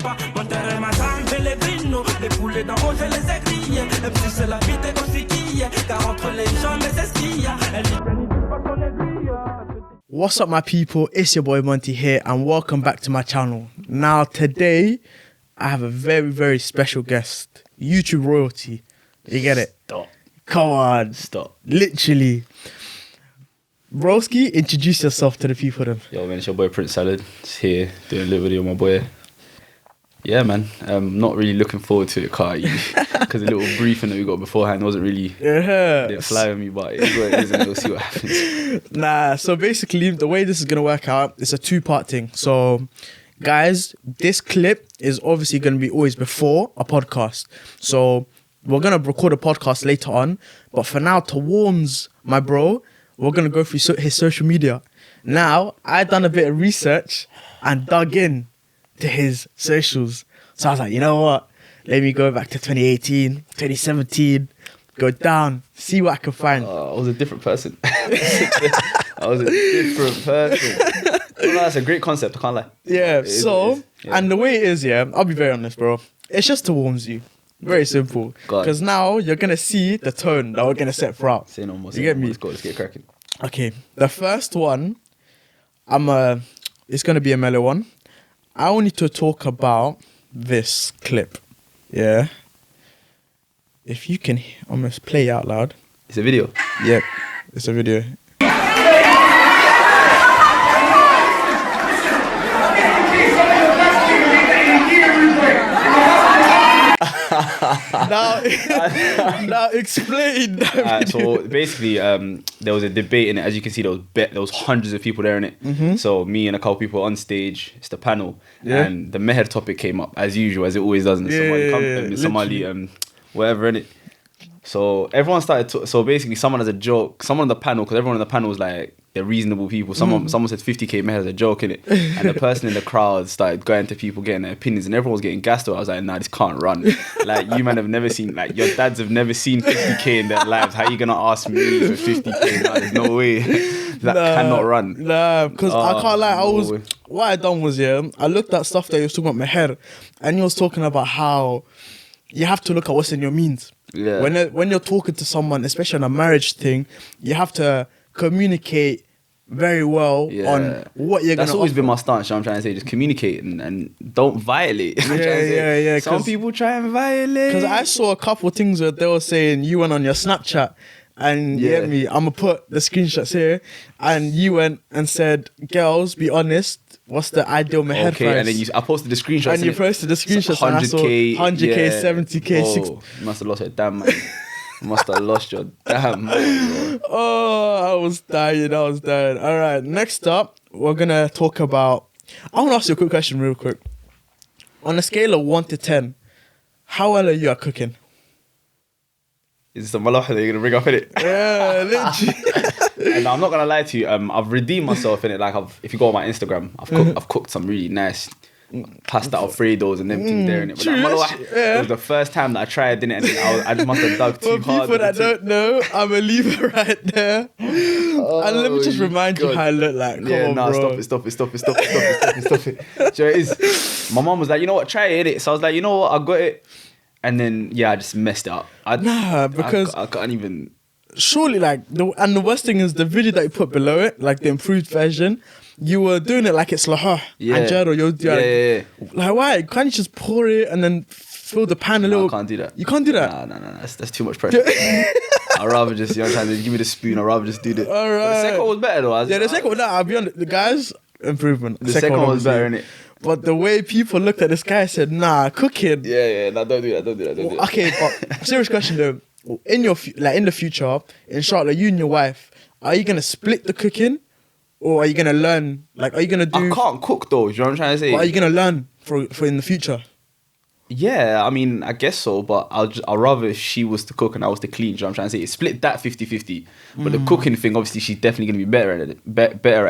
pas. Mon terrain, ma femme, Pellegrino. Les poulets d'en haut, je les ai grillés. Même si c'est la vie, t'es consiquille. Car entre les gens, mais c'est ce qu'il y a. Elle dit qu'elle n'y touche pas son aiguille. What's up, my people? It's your boy Monti here, and welcome back to my channel. Now, today, I have a very, very special guest. YouTube royalty. You get it? Stop. Come on. Stop. Literally. Broski, introduce yourself to the people then. Yo, man, it's your boy Prince Salad. Just here, doing a little video with my boy. Yeah, man. Not really looking forward to it, because the little briefing that we got beforehand wasn't really didn't fly with me, but it's what it is, and we'll see what happens. Nah, so basically, the way this is going to work out, it's a two-part thing. So, guys, this clip is obviously going to be always before a podcast. So, we're going to record a podcast later on. But for now, to warns my bro, we're going to go through his social media. Now, I done a bit of research and dug in to his socials. So I was like, you know what? Let me go back to 2018, 2017, go down, see what I can find. I was a different person. I was a different person. Oh, no, that's a great concept, I can't lie. Yeah, Yeah. And the way it is, yeah, I'll be very honest, bro. It's just to warm you. Very simple. Because now you're going to see the tone that we're going to set for out. Say no more. You get me? Let's get cracking. Okay, the first one, it's going to be a mellow one. I want you to talk about this clip. Yeah. If you can almost play it out loud. It's a video. Yep, it's a video. now explain. So basically, there was a debate in it. As you can see, there was hundreds of people there in it. Mm-hmm. So me and a couple people on stage. It's the panel, and the MEHR topic came up as usual, as it always does in the Somali, whatever in it. So everyone started. So basically, someone has a joke. Someone on the panel, because everyone on the panel was like, they're reasonable people. Someone said 50k MEHR as a joke in it, and the person in the crowd started going to people, getting their opinions, and everyone was getting gassed. I was like, nah, this can't run. Like, you man have never seen, like, your dads have never seen 50k in their lives. How are you gonna ask me for 50k? Nah, there's no way. That cannot run. Nah, because I can't lie. What I done was, I looked at stuff that he was talking about MEHR, and he was talking about how you have to look at what's in your means. Yeah. When you're talking to someone, especially on a marriage thing, you have to communicate very well on what you're going to That's always been my stance, I'm trying to say. Just communicate and don't violate. Yeah. Some people try and violate. Because I saw a couple of things where they were saying you went on your Snapchat and you get me, I'm going to put the screenshots here, and you went and said, girls, be honest, what's the ideal MEHR price? And then I posted the screenshots. And you posted the screenshots, 100k, 100k, 70k, 60k. You must have lost your damn man. You must have lost your damn man, bro. Oh, I was dying. All right, next up, we're going to talk about... I want to ask you a quick question real quick. On a scale of 1 to 10, how well are you at cooking? Is this a malaha that you're going to bring up in it? Yeah, literally. And I'm not going to lie to you. I've redeemed myself in it. Like, if you go on my Instagram, I've cooked some really nice pasta Alfredos and them things there in it. But it was the first time that I tried in it, and I just must have dug too hard. For people that don't know, I'm a leaver right there. And let me just remind you how I look like. Come on, bro. Stop it. Do you know what it is? My mom was like, you know what, try it, innit? So I was like, you know what, I got it. And then, I just messed it up. Because I can't even... Surely, the worst thing is the video that you put below it, like the improved version, you were doing it like it's lahah. Anjaro, Like, why? Can't you just pour it and then fill the pan a little? I can't do that. You can't do that? No. That's too much pressure. I'd rather just, give me the spoon. I'd rather just do this. All right. But the second one was better, though. The second one, I'll be honest, the guys, improvement. The second one was better, innit? But the way people looked at this guy and said, nah, cooking. Yeah. No, don't do that. Okay, but serious question though. In the future, inshallah, you and your wife, are you gonna split the cooking, or are you gonna learn? Like, are you gonna do? I can't cook though. You know what I'm trying to say? But are you gonna learn for in the future? Yeah, I mean, I guess so, but I'd rather if she was to cook and I was to clean. You know what I'm trying to say? It's split that 50-50. But the cooking thing, obviously, she's definitely going to be better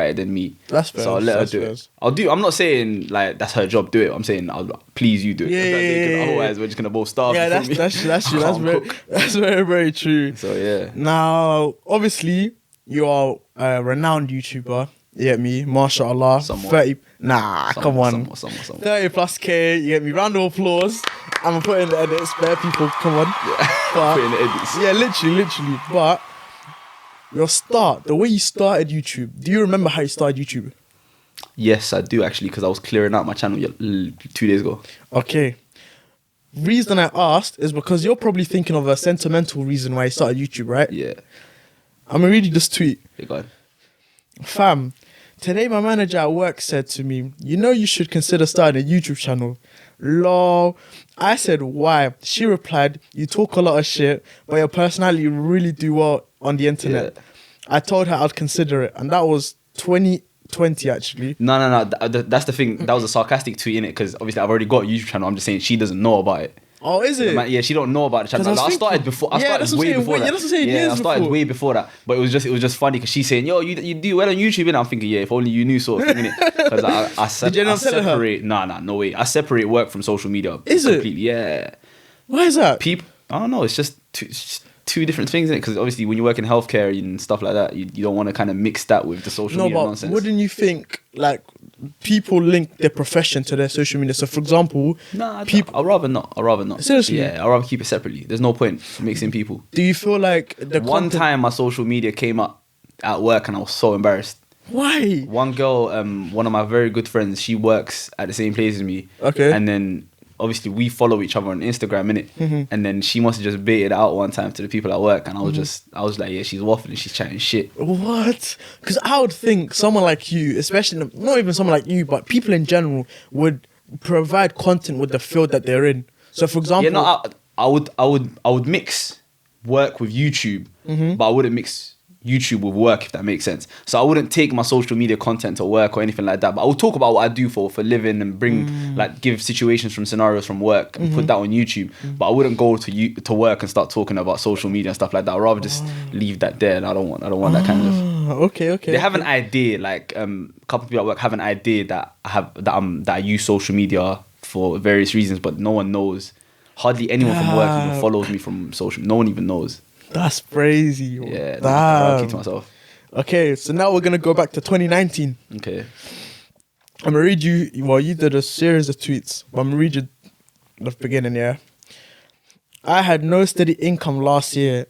at it than me. That's fair. So I'll let her do it. I'm not saying, like, that's her job, do it. I'm saying, please you do it. Yeah. Otherwise, we're just going to both starve. Yeah, that's true. That's very, very true. So, yeah. Now, obviously, you are a renowned YouTuber. You get me? MashaAllah. Somewhat. 30. Nah, come on. Somewhat. 30 plus K. You get me? Round of applause. I'm gonna put in the edits. Bare people. Come on. But, Put in the edits. yeah, literally. But your start, the way you started YouTube. Do you remember how you started YouTube? Yes, I do actually, because I was clearing out my channel 2 days ago. Okay. Reason I asked is because you're probably thinking of a sentimental reason why you started YouTube, right? Yeah. I'm gonna read you this tweet. Hey, go on. Fam, today my manager at work said to me, you know you should consider starting a YouTube channel. Lol. I said, why? She replied, you talk a lot of shit, but your personality really do well on the internet. Yeah. I told her I'd consider it, and that was 2020 actually. No. That's the thing. That was a sarcastic tweet, innit? Because obviously I've already got a YouTube channel. I'm just saying she doesn't know about it. Oh, is it? Yeah, she don't know about the channel. 'Cause I was I started thinking- before. Yeah, I started that's what I'm way saying, before wait, that. yeah, that's what I'm saying, Yeah, years I started before. way before that. But it was just funny because she's saying, "Yo, you do well on YouTube," and I'm thinking, "Yeah, if only you knew," sort of thing, innit? Because Did you not tell her? separate. Nah, no way. I separate work from social media. Is it? completely? Yeah. Why is that? People, I don't know. It's just two different things, innit? Because obviously when you work in healthcare and stuff like that, you don't want to kind of mix that with the social No, media but nonsense. wouldn't you think like people link their profession to their social media? So, for example, Nah, people. I'd rather not. Seriously? Yeah, I'd rather keep it separately. There's no point mixing people. Do you feel like the One content- time my social media came up at work and I was so embarrassed. Why? One girl, one of my very good friends, she works at the same place as me. Okay. And then obviously we follow each other on Instagram, innit? Mm-hmm. And then she must have just baited out one time to the people at work, and I was like, yeah, she's waffling, she's chatting shit. What? Because I would think someone like you, especially not even someone like you, but people in general would provide content with the field that they're in. So, for example, Yeah, no, I would mix work with YouTube, Mm-hmm. but I wouldn't mix YouTube with work, if that makes sense. So I wouldn't take my social media content to work or anything like that, but I would talk about what I do for living and bring like give situations from scenarios from work and put that on YouTube. But I wouldn't go to work and start talking about social media and stuff like that. I'd rather just leave that there, and I don't want that kind of. Okay. They have an idea, like a couple of people at work have an idea that I use social media for various reasons, but no one knows. Hardly anyone from work even follows me from social. No one even knows. That's crazy. Yeah, Damn. I'll keep to myself. Okay, so now we're gonna go back to 2019. Okay. I'm gonna read you. Well, you did a series of tweets, but I'm gonna read you the beginning. Yeah. I had no steady income last year.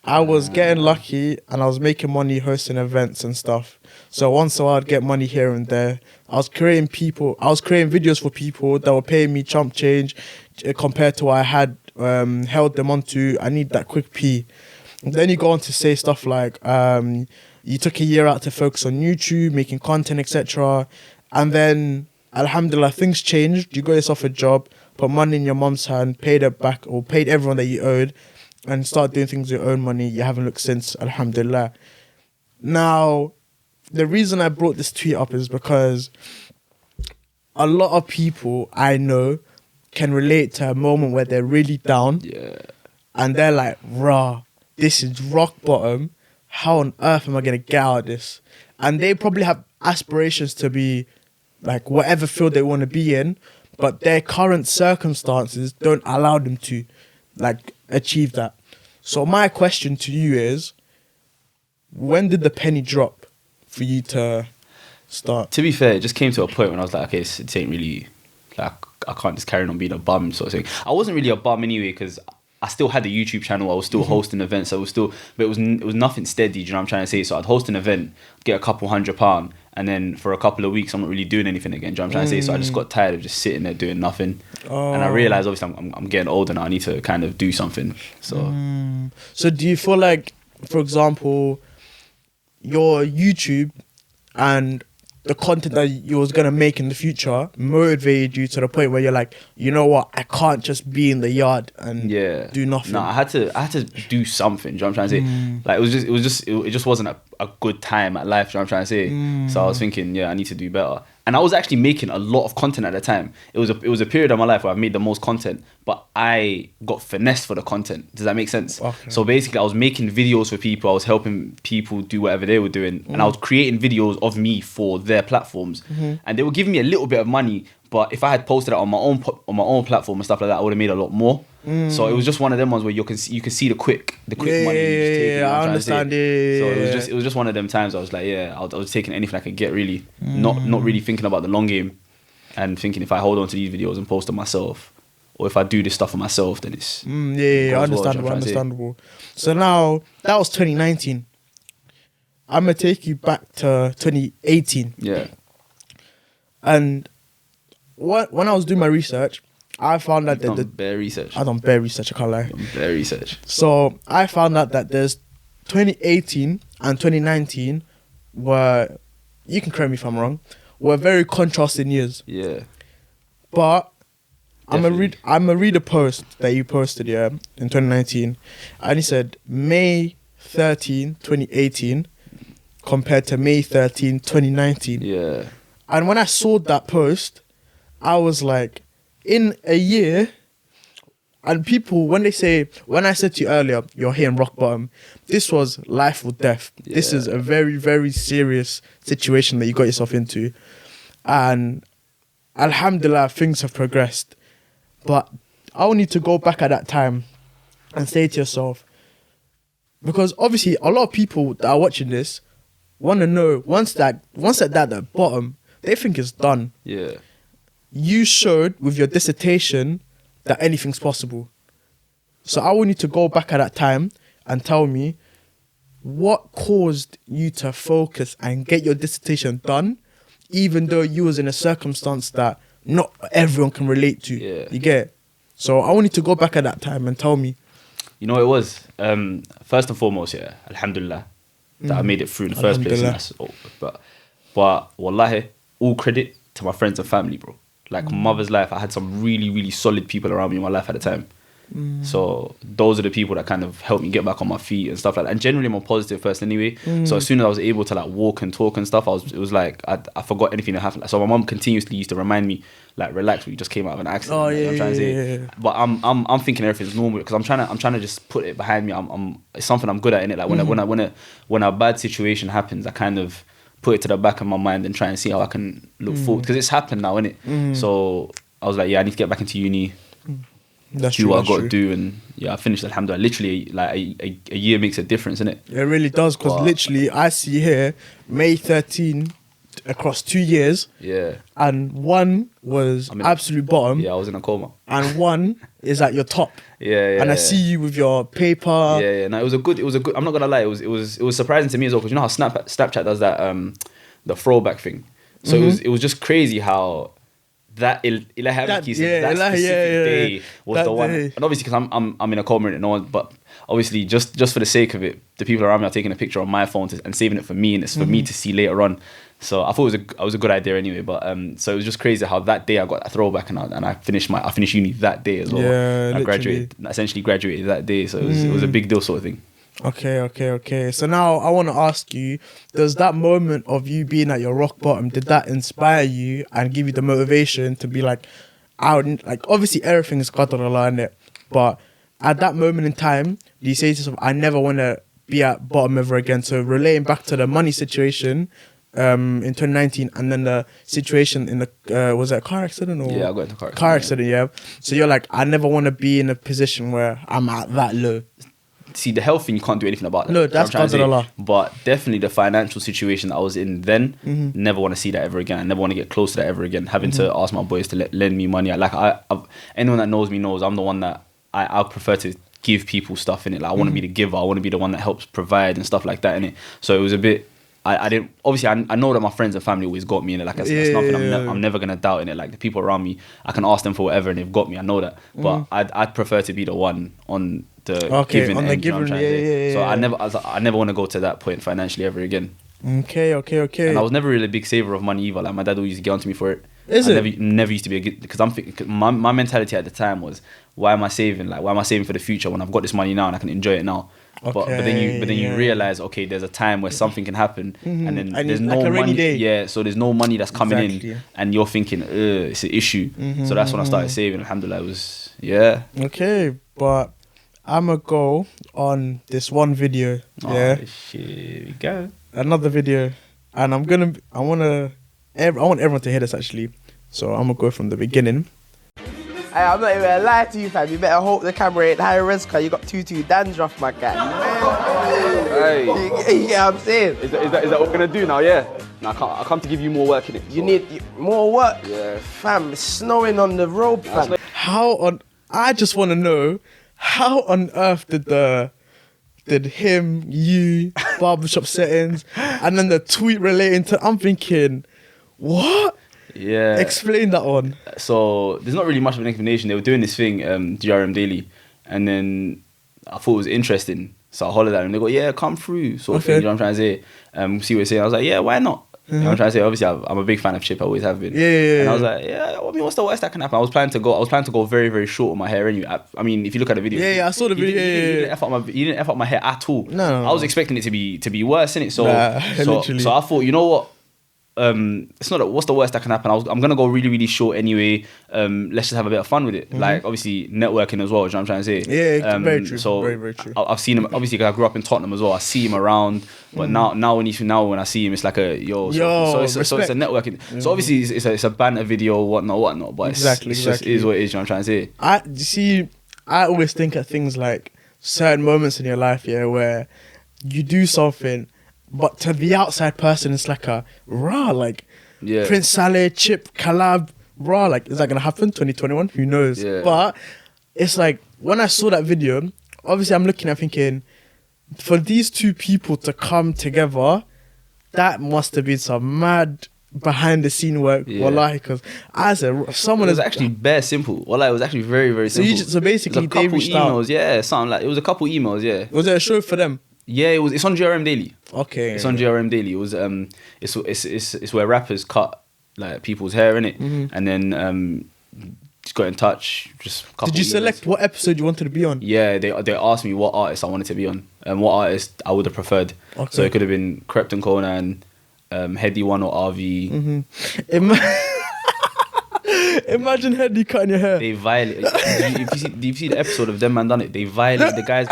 I was getting lucky and I was making money hosting events and stuff. So once in a while I'd get money here and there. I was creating videos for people that were paying me chump change compared to what I had held them onto. I need that quick P. And then you go on to say stuff like you took a year out to focus on YouTube, making content, etc. And then alhamdulillah, things changed. You got yourself a job, put money in your mom's hand, paid her back or paid everyone that you owed, and start doing things with your own money. You haven't looked since, alhamdulillah. Now, the reason I brought this tweet up is because a lot of people I know can relate to a moment where they're really down. Yeah. And they're like, rah, this is rock bottom. How on earth am I going to get out of this? And they probably have aspirations to be like whatever field they want to be in, but their current circumstances don't allow them to like achieve that. So my question to you is, when did the penny drop for you to start? To be fair, it just came to a point when I was like, okay, it ain't really like I can't just carry on being a bum sort of thing. I wasn't really a bum anyway because I still had a YouTube channel. I was still hosting events. But it was nothing steady. Do you know what I'm trying to say? So I'd host an event, get a couple £100, and then for a couple of weeks I'm not really doing anything again. Do you know what I'm trying to say? So I just got tired of just sitting there doing nothing. And I realized obviously I'm getting older now. I need to kind of do something. So So do you feel like, for example, your YouTube and the content that you was going to make in the future motivated you to the point where you're like, you know what, I can't just be in the yard and do nothing? No, I had to do something. Do you know what I'm trying to say? Like it just wasn't a good time at life. Do you know what I'm trying to say? So I was thinking, yeah, I need to do better. And I was actually making a lot of content at the time. It was a period of my life where I made the most content, but I got finessed for the content. Does that make sense? Okay. So basically, I was making videos for people. I was helping people do whatever they were doing, and I was creating videos of me for their platforms. And they were giving me a little bit of money, But if I had posted it on my own platform and stuff like that, I would have made a lot more. So it was just one of them ones where you can see the quick money. I understand it. So it was just one of them times I was like, I was taking anything I could get, really, not really thinking about the long game, and thinking if I hold on to these videos and post them myself, or if I do this stuff for myself, then it's understandable. So now that was 2019. I'm gonna take you back to 2018. Yeah. And when I was doing my research, I found out that bare research. I done bare research. I can't lie. Bare research. So I found out that there's 2018 and 2019 were, you can correct me if I'm wrong, were very contrasting years. Yeah. But Definitely. I'm gonna read a post that you posted in 2019, and he said May 13, 2018 compared to May 13, 2019. Yeah. And when I saw that post, I was like, in a year, and people, when I said to you earlier, you're hitting rock bottom, this was life or death. Yeah. This is a very, very serious situation that you got yourself into. And alhamdulillah, things have progressed. But I will need to go back at that time and say to yourself, because obviously a lot of people that are watching this want to know, once at that bottom, they think it's done. Yeah. You showed with your dissertation that anything's possible. So I want you to go back at that time and tell me what caused you to focus and get your dissertation done, even though you was in a circumstance that not everyone can relate to. Yeah. You get it? So I want you to go back at that time and tell me. You know what it was? First and foremost, alhamdulillah, that I made it through in the first place. But wallahi, all credit to my friends and family, bro. Like mother's life, I had some really, really solid people around me in my life at the time. So those are the people that kind of helped me get back on my feet and stuff like that. And generally I'm a positive person anyway. So as soon as I was able to like walk and talk and stuff, it was like I forgot anything that happened. So my mom continuously used to remind me, like, relax, we just came out of an accident. I'm trying to say. But I'm thinking everything's normal because I'm trying to just put it behind me. It's something I'm good at, innit? Like when a bad situation happens, I kind of put it to the back of my mind and try and see how I can look forward, because it's happened now, innit? So I was like, I need to get back into uni. Do what I got to do, and I finished, alhamdulillah. Literally, like a year makes a difference, innit? It really does, because literally I see here May 13 across 2 years, and one was absolute bottom. I was in a coma, and one is at your top. And I see you with your paper. No, it was a good. I'm not gonna lie, it was surprising to me as well, because you know how Snapchat does that the throwback thing. So it was just crazy how that specific day was the one. And obviously, because I'm in a coma and no one, but obviously just for the sake of it, the people around me are taking a picture on my phone and saving it for me, and it's for me to see later on. So I thought it was a good idea anyway. But so it was just crazy how that day I got that throwback, and I finished uni that day as well. I essentially graduated that day. So it was a big deal, sort of thing. Okay. So now I want to ask you, does that moment of you being at your rock bottom, did that inspire you and give you the motivation to be like, obviously everything is qadar, innit? But at that moment in time, do you say to yourself, I never want to be at bottom ever again? So relating back to the money situation in 2019, and then the situation in the was that a car accident? Or I got into a car accident. So you're like, I never want to be in a position where I'm at that low. See, the health thing, you can't do anything about that. No, that's qadar. But definitely the financial situation that I was in then, never want to see that ever again. I never want to get close to that ever again. Having to ask my boys to lend me money. Anyone that knows me knows I'm the one that I prefer to give people stuff in it. Like I want to be the giver. I want to be the one that helps provide and stuff like that in it. So it was a bit. I didn't, obviously I know that my friends and family always got me in it. Like that's nothing I'm never gonna doubt in it. Like the people around me, I can ask them for whatever and they've got me. I know that. But I'd prefer to be the one on the giving end. So I never want to go to that point financially ever again. Okay. And I was never really a big saver of money either. Like my dad always used to get onto me for it. Never used to be a good, because I'm thinking, my mentality at the time was, why am I saving? Like why am I saving for the future when I've got this money now and I can enjoy it now? But then you realize, okay, there's a time where something can happen, and then there's no like money. Day. So there's no money that's coming in, and you're thinking, it's an issue. So that's when I started saving. Alhamdulillah, it was Okay, but I'ma go on this one video. Shit, we go. Another video, and I want everyone to hear this actually. So I'm gonna go from the beginning. Hey, I'm not even gonna lie to you, fam. You better hope the camera ain't high res, cause you got too dandruff, my guy. Hey. You get what I'm saying? Is that what we're gonna do now? Yeah. No, I come to give you more work in it. You need more work. Yeah. Fam, it's snowing on the road, fam. I just want to know, how on earth did him, you, barbershop settings, and then the tweet relating to, I'm thinking, what? Yeah. Explain that one. So there's not really much of an explanation. They were doing this thing, GRM Daily, and then I thought it was interesting. So I hollered at them. They go, yeah, come through, sort of thing. You know what I'm trying to say? See what you're saying. I was like, yeah, why not? You know what I'm trying to say? Obviously, I'm a big fan of Chip. I always have been. Yeah. And I was like, yeah. I mean, what's the worst that can happen? I was planning to go very, very short on my hair anyway. I mean, if you look at the video. Yeah, I saw the video. You didn't F up my hair at all. No. I was expecting it to be worse, innit? So, literally. so I thought, you know what? It's not what's the worst that can happen. I'm gonna go really, really short anyway. Let's just have a bit of fun with it. Like, obviously networking as well. You know what I'm trying to say? Yeah, very true. So very, very true. I've seen him. Obviously, 'cause I grew up in Tottenham as well. I see him around, but now when I see him, it's like a yo. So it's a networking. So obviously, it's a banter video, whatnot. But Exactly. It is what it is. You know what I'm trying to say? I always think of things like certain moments in your life, yeah, where you do something, but to the outside person, it's like a rah, like Prince Saleh, Chip, collab, rah, like, is that gonna happen? 2021, who knows? Yeah. But it's like, when I saw that video, obviously I'm looking at thinking, for these two people to come together, that must have been some mad behind the scene work, wallahi, because as someone it was actually bare simple. Wallahi, it was actually very, very simple. So basically, they reached emails, out. yeah, something like, it was a couple emails, yeah. Was it a show for them? Yeah, it's on GRM Daily. Okay. It's on GRM Daily. It was it's where rappers cut like people's hair, innit? And then just got in touch. Just a couple Did you select what episode you wanted to be on? Yeah, they asked me what artist I wanted to be on and what artist I would have preferred. Okay. So it could have been Krypton Conan, Heady1 or RV. Imagine Heady cutting your hair. They violate. If you see the episode of Them Man Done It, they violate the guys.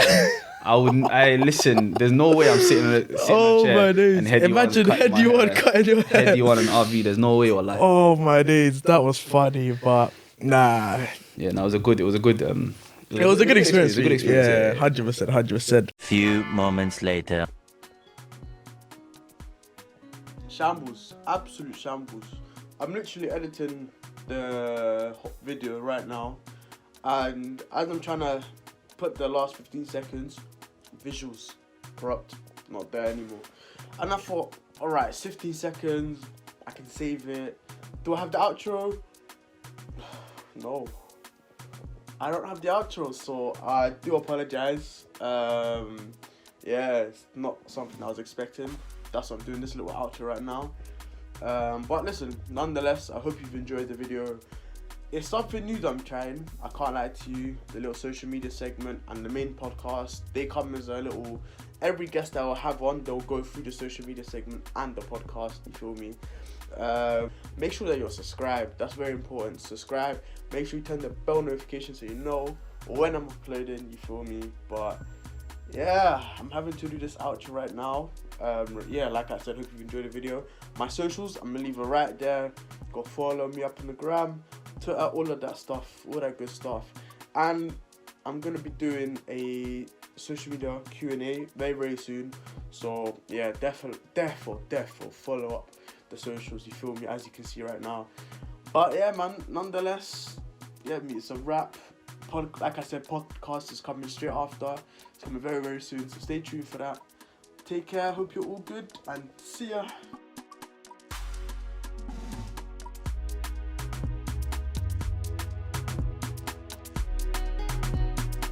I listen. There's no way I'm sitting in a chair. My days! And Heady Imagine Heady1 cutting your hair. Heady1 and RV. There's no way. Like. Oh my days! That was funny, but nah. Yeah, no, it was a good. It was a good experience. It was a good experience. Yeah, 100%. Few moments later. Shambles, absolute shambles. I'm literally editing the video right now, and as I'm trying to put the last 15 seconds, visuals corrupt, not there anymore. And I thought, alright, 15 seconds, I can save it. Do I have the outro? No, I don't have the outro, so I do apologize. Yeah, it's not something I was expecting. That's why I'm doing this little outro right now. But listen, nonetheless, I hope you've enjoyed the video. It's something new that I'm trying. I can't lie to you. The little social media segment and the main podcast, they come as a little... Every guest I will have on, they'll go through the social media segment and the podcast, you feel me? Make sure that you're subscribed. That's very important. Subscribe. Make sure you turn the bell notification so you know when I'm uploading, you feel me? But yeah, I'm having to do this outro right now. Yeah, like I said, hope you enjoyed the video. My socials, I'm gonna leave it right there. Go follow me up on the gram, Twitter, all of that stuff, all that good stuff. And I'm gonna be doing a social media Q&A very, very soon. So yeah, definitely follow up the socials, you feel me, as you can see right now. But yeah, man, nonetheless, yeah, it's a wrap. Like I said, podcast is coming straight after. It's coming very, very soon, so stay tuned for that. Take care, hope you're all good, and see ya.